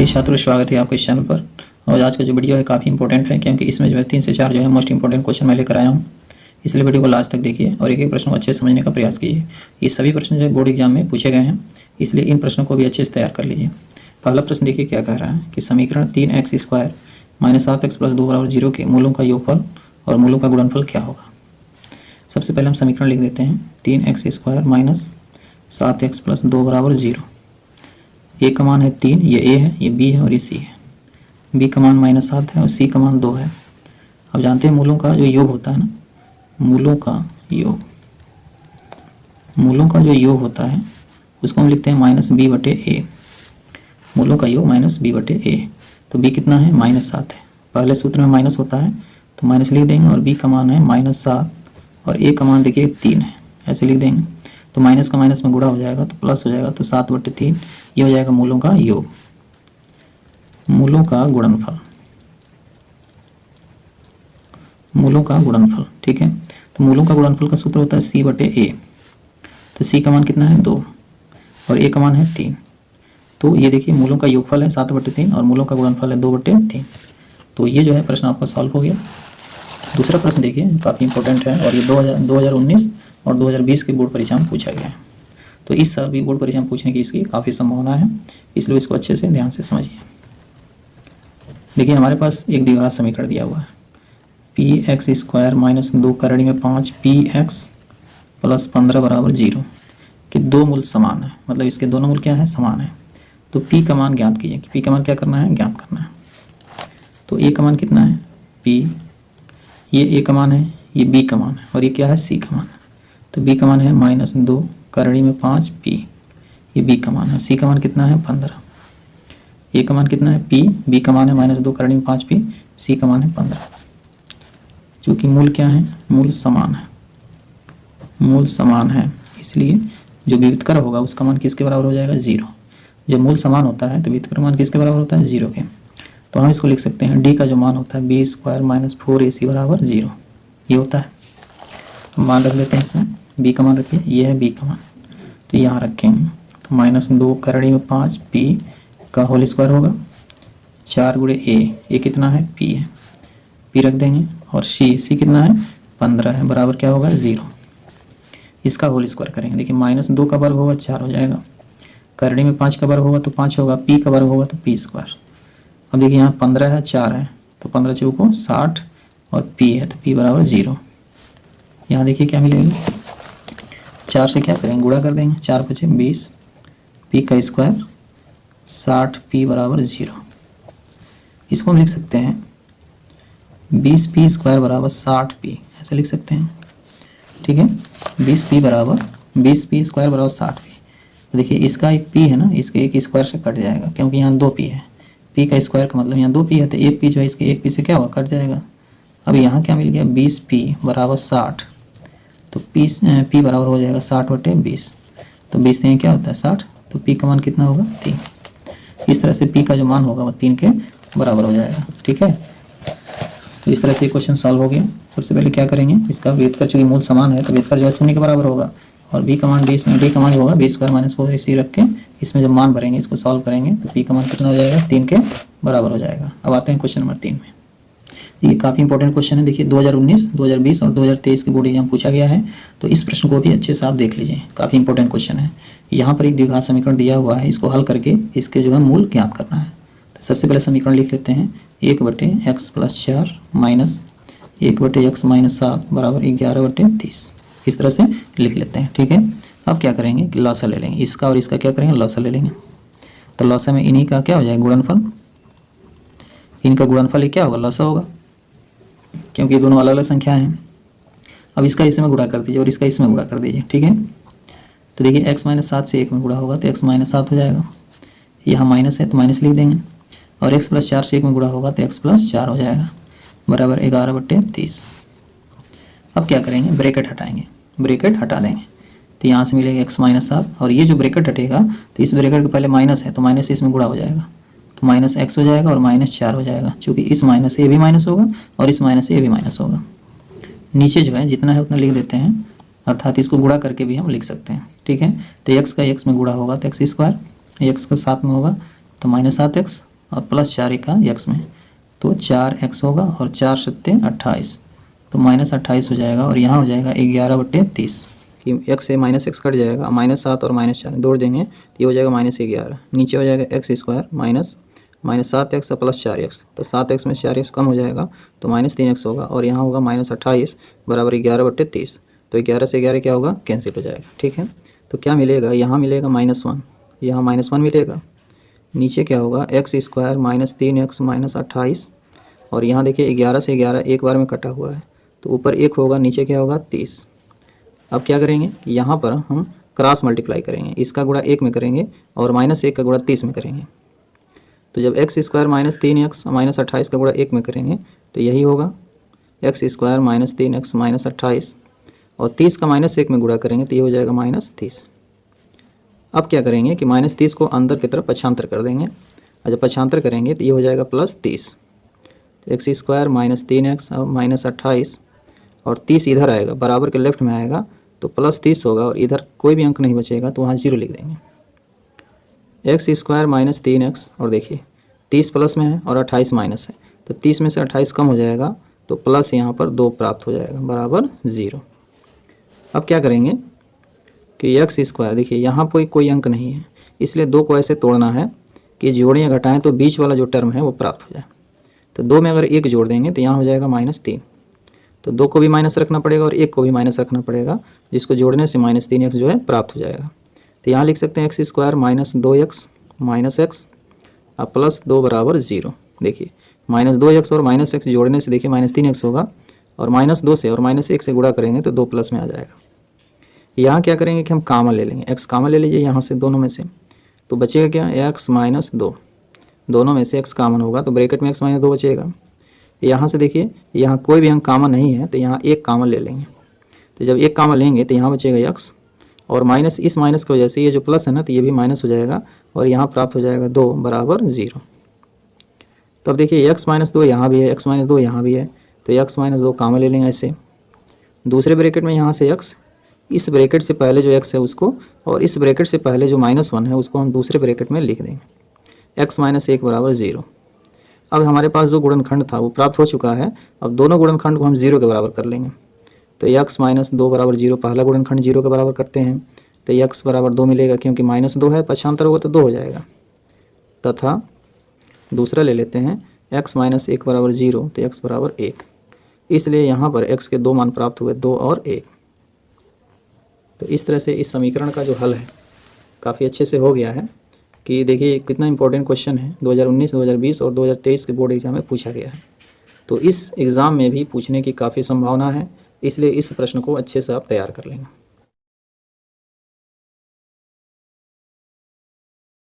प्रिय छात्रों, स्वागत है आपके इस चैनल पर। और आज का जो वीडियो है काफ़ी इंपॉर्टेंट है, क्योंकि इसमें जो है 3 से 4 जो है मोस्ट इंपॉर्टेंट क्वेश्चन मैं लेकर आया हूँ। इसलिए वीडियो को लास्ट तक देखिए और एक एक प्रश्न को अच्छे से समझने का प्रयास कीजिए। ये सभी प्रश्न जो है बोर्ड एग्जाम में पूछे गए हैं, इसलिए इन प्रश्नों को भी अच्छे से तैयार कर लीजिए। पहला प्रश्न देखिए क्या कह रहा है कि समीकरण 3x² - 7x + 2 = 0 के मूलों का योगफल और मूलों का गुणनफल क्या होगा। सबसे पहले हम समीकरण लिख देते हैं। 3x² - 7x + 2 = 0। ए का मान है 3, ये ए है, ये बी है और ये सी है। बी का मान -7 है और सी का मान 2 है। अब जानते हैं मूलों का जो योग होता है ना, मूलों का जो योग होता है उसको हम लिखते हैं -b/a। मूलों का योग -b/a। तो b कितना है? -7 है। पहले सूत्र में माइनस होता है तो माइनस लिख देंगे, और b का मान है -7 और a का मान देखिए 3 है, ऐसे लिख देंगे। तो माइनस का माइनस में गुणा हो जाएगा तो प्लस हो जाएगा, तो 7/3 ये हो जाएगा मूलों का योग, मूलों का गुणनफल, मूलों का गुणनफल। ठीक है, तो मूलों का गुणनफल का सूत्र होता है c/a। तो c का मान कितना है? 2 और a का मान है 3। तो ये देखिए मूलों का योगफल है 7/3 और मूलों का गुणनफल है 2/3। तो ये जो है प्रश्न आपका सॉल्व हो गया। दूसरा प्रश्न देखिए, काफ़ी इंपॉर्टेंट है और ये 2019 और 2020 की बोर्ड परीक्षा में पूछा गया है। तो इस साल भी बोर्ड परीक्षा में पूछने की इसकी काफ़ी संभावना है, इसलिए इसको अच्छे से ध्यान से समझिए। देखिए हमारे पास एक द्विघात समीकरण दिया हुआ है, px² - 2 करड़ी में 5 px + 15 = 0 के दो मूल समान है, मतलब इसके दोनों मूल क्या है? समान है। तो p का मान ज्ञात कीजिए। p का मान क्या करना है? ज्ञात करना है। तो a का मान कितना है? p, ये a का मान है, ये b का मान है और ये क्या है? c का मान है। तो b का मान है -2 करड़ी में 5 p, ये b का मान है। c का मान कितना है? 15। a का मान कितना है? p, b का मान है -2 करड़ी में 5 p, c का मान है 15। चूँकि मूल क्या है? मूल समान है, मूल समान है, इसलिए जो व्युत्क्रम होगा उसका मान किसके बराबर हो जाएगा? 0। जब मूल समान होता है तो व्युत्क्रम मान किसके बराबर होता है? 0 के। तो हम इसको लिख सकते हैं d का जो मान होता है b² - 4ac = 0, ये होता है। मान रख लेते हैं इसमें, b का मान रखिए, ये है b का मान, तो यहाँ रखेंगे। तो -2 करड़ी में 5 p का होल स्क्वायर होगा 4 × a कितना है? p है, p रख देंगे, और c कितना है? 15 है, बराबर क्या होगा? 0। इसका होल स्क्वायर करेंगे। देखिए -2 का वर्ग होगा 4 हो जाएगा, करड़ी में 5 का वर्ग होगा तो 5 होगा, p का वर्ग होगा तो p²। अब देखिए यहाँ 15 है, 4 है, तो 15 चौको 60 और p है तो p = 0। यहाँ देखिए क्या मिलेगा? 4 से क्या करेंगे? गुणा कर देंगे, 4 × 5 = 20, p का स्क्वायर 60, p = 0। इसको हम लिख सकते हैं 20p² = 60p, ऐसे लिख सकते हैं। ठीक है, 20p² = 60p। तो देखिए इसका एक p है ना, इसके एक स्क्वायर से कट जाएगा, क्योंकि यहाँ 2p है। p का स्क्वायर का मतलब यहाँ 2p है, तो एक p जो है इसके एक p से क्या होगा? कट जाएगा। अब यहाँ क्या मिल गया? 20p = 60, तो p बराबर हो जाएगा 60/20। तो 20 में क्या होता है? 60। तो p का मान कितना होगा? 3। इस तरह से p का जो मान होगा वो 3 के बराबर हो जाएगा। ठीक है, तो इस तरह से क्वेश्चन सॉल्व हो गया। सबसे पहले क्या करेंगे? इसका व्युत्क्रम चूंकि मूल समान है तो व्युत्क्रम जो है 0 के बराबर होगा, और b का मान d का मान होगा b² - 4ac रख के इसमें जब मान भरेंगे, इसको सॉल्व करेंगे तो p का मान कितना हो जाएगा? 3 के बराबर हो जाएगा। अब आते हैं क्वेश्चन नंबर 3 में। ये काफ़ी इंपॉर्टेंट क्वेश्चन है। देखिए 2019, 2020 और 2023 के बोर्ड एग्जाम पूछा गया है, तो इस प्रश्न को भी अच्छे से आप देख लीजिए, काफ़ी इंपॉर्टेंट क्वेश्चन है। यहाँ पर एक द्विघात समीकरण दिया हुआ है, इसको हल करके इसके जो है मूल ज्ञात करना है। तो सबसे पहले समीकरण लिख लेते हैं, 1/x + 4 - 1/x - 7 = 11/30। इस तरह से लिख लेते हैं। ठीक है, अब क्या करेंगे कि लॉसा ले लेंगे, इसका और इसका क्या करेंगे? लॉसा ले लेंगे। तो लॉसा में इन्हीं का क्या हो जाएगा? गुणनफल। इनका गुणनफल ही क्या होगा? लॉसा होगा, क्योंकि दोनों अलग अलग संख्या हैं। अब इसका इसमें गुणा कर दीजिए और इसका इसमें गुणा कर दीजिए। ठीक है, तो देखिए x - 7 से 1 में गुणा होगा तो x - 7 हो जाएगा, यहाँ माइनस है तो माइनस लिख देंगे, और x + 4 से 1 में गुणा होगा तो x + 4 हो जाएगा, बराबर 11/30। अब क्या करेंगे? ब्रैकेट हटाएंगे, ब्रैकेट हटा देंगे, तो यहाँ से मिलेगा x - 7, और ये जो ब्रैकेट हटेगा तो इस ब्रैकेट के पहले माइनस है तो माइनस से इसमें गुणा हो जाएगा, तो -x हो जाएगा और -4 हो जाएगा, क्योंकि इस माइनस से ये भी माइनस होगा और इस माइनस से ये भी माइनस होगा। नीचे जो है जितना है उतना लिख देते हैं, अर्थात इसको गुणा करके भी हम लिख सकते हैं। ठीक है, तो x का x में गुणा होगा तो x², x का 7 में होगा तो -7x और प्लस 4 का x में, तो 4x होगा और 4 सत्ते 28, तो -28 हो जाएगा। और यहाँ हो जाएगा 11/30 कि x से -x कट जाएगा, -7 और -4 जोड़ देंगे तो ये हो जाएगा -11। नीचे हो जाएगा x² -7x प्लस 4x, तो 7x में 4x कम हो जाएगा तो -3x होगा। और यहाँ होगा -28 बराबर 11/30, तो 11 से 11 क्या होगा, कैंसिल हो जाएगा। ठीक है, तो क्या मिलेगा, यहाँ मिलेगा -1, यहाँ -1 मिलेगा। नीचे क्या होगा, x² -3x -28, और यहाँ देखिए 11 से 11 एक बार में कटा हुआ है, तो ऊपर 1 होगा, नीचे क्या होगा 30। अब क्या करेंगे, यहाँ पर हम क्रॉस मल्टीप्लाई करेंगे, इसका गुणा 1 में करेंगे और -1 का गुणा 30 में करेंगे। तो जब x² -3x -28 का गुणा 1 में करेंगे तो यही होगा x² -3x -28, और 30 का -1 में गुणा करेंगे तो ये हो जाएगा -30। अब क्या करेंगे कि -30 को अंदर की तरफ पक्षांतर कर देंगे, और जब पक्षांतर करेंगे तो ये हो जाएगा +30। तो x² -3x -28 और 30 इधर आएगा, बराबर के लेफ्ट में आएगा तो +30 होगा, और इधर कोई भी अंक नहीं बचेगा तो वहाँ 0 लिख देंगे। x² -3x, और देखिए 30 प्लस में है और 28 माइनस है, तो 30 में से 28 कम हो जाएगा तो प्लस यहाँ पर 2 प्राप्त हो जाएगा बराबर 0। अब क्या करेंगे कि x², देखिए यहाँ पर कोई अंक नहीं है, इसलिए 2 को ऐसे तोड़ना है कि जोड़ें या घटाएं तो बीच वाला जो टर्म है वो प्राप्त हो जाए। तो 2 में अगर 1 जोड़ देंगे तो यहाँ हो जाएगा -3, तो 2 को भी माइनस रखना पड़ेगा और 1 को भी माइनस रखना पड़ेगा, जिसको जोड़ने से -3x जो है प्राप्त हो जाएगा। तो यहाँ लिख सकते हैं x² -2x -x अब +2 बराबर 0। देखिए -2x और -x जोड़ने से देखिए -3x होगा, और -2 से और -1 से गुणा करेंगे तो 2 प्लस में आ जाएगा। यहाँ क्या करेंगे कि हम कामन ले लेंगे, x कामन ले लीजिए यहाँ से, दोनों में से, तो बचेगा क्या, x -2, दोनों में से x कामन होगा तो ब्रैकेट में x -2 बचेगा। यहाँ से देखिए यहाँ कोई भी अंक कामन नहीं है तो यहाँ 1 कामन ले लेंगे, तो जब 1 कामन लेंगे तो यहाँ बचेगा x, और माइनस, इस माइनस की वजह से ये जो प्लस है ना तो ये भी माइनस हो जाएगा, और यहाँ प्राप्त हो जाएगा 2 बराबर 0। तो अब देखिए x -2 यहाँ भी है, x -2 यहाँ भी है, तो x -2 कामन ले लेंगे ऐसे। दूसरे ब्रैकेट में यहाँ से x, इस ब्रैकेट से पहले जो x है उसको, और इस ब्रैकेट से पहले जो -1 है उसको हम दूसरे ब्रैकेट में लिख देंगे, x -1 बराबर 0। अब हमारे पास जो गुणनखंड था वो प्राप्त हो चुका है। अब दोनों गुणनखंड को हम 0 के बराबर कर लेंगे, तो x -2 बराबर 0, पहला गुणनखंड 0 के बराबर करते हैं तो x बराबर 2 मिलेगा, क्योंकि -2 है, पक्षांतर होगा तो 2 हो जाएगा। तथा दूसरा ले लेते हैं x -1 बराबर 0, तो x बराबर 1, इसलिए यहाँ पर x के 2 मान प्राप्त हुए, 2 और 1। तो इस तरह से इस समीकरण का जो हल है काफ़ी अच्छे से हो गया है। कि देखिए कितना इंपॉर्टेंट क्वेश्चन है, 2019, 2020 और 2023 के बोर्ड एग्जाम में पूछा गया है, तो इस एग्ज़ाम में भी पूछने की काफ़ी संभावना है, इसलिए इस प्रश्न को अच्छे से आप तैयार कर लेंगे।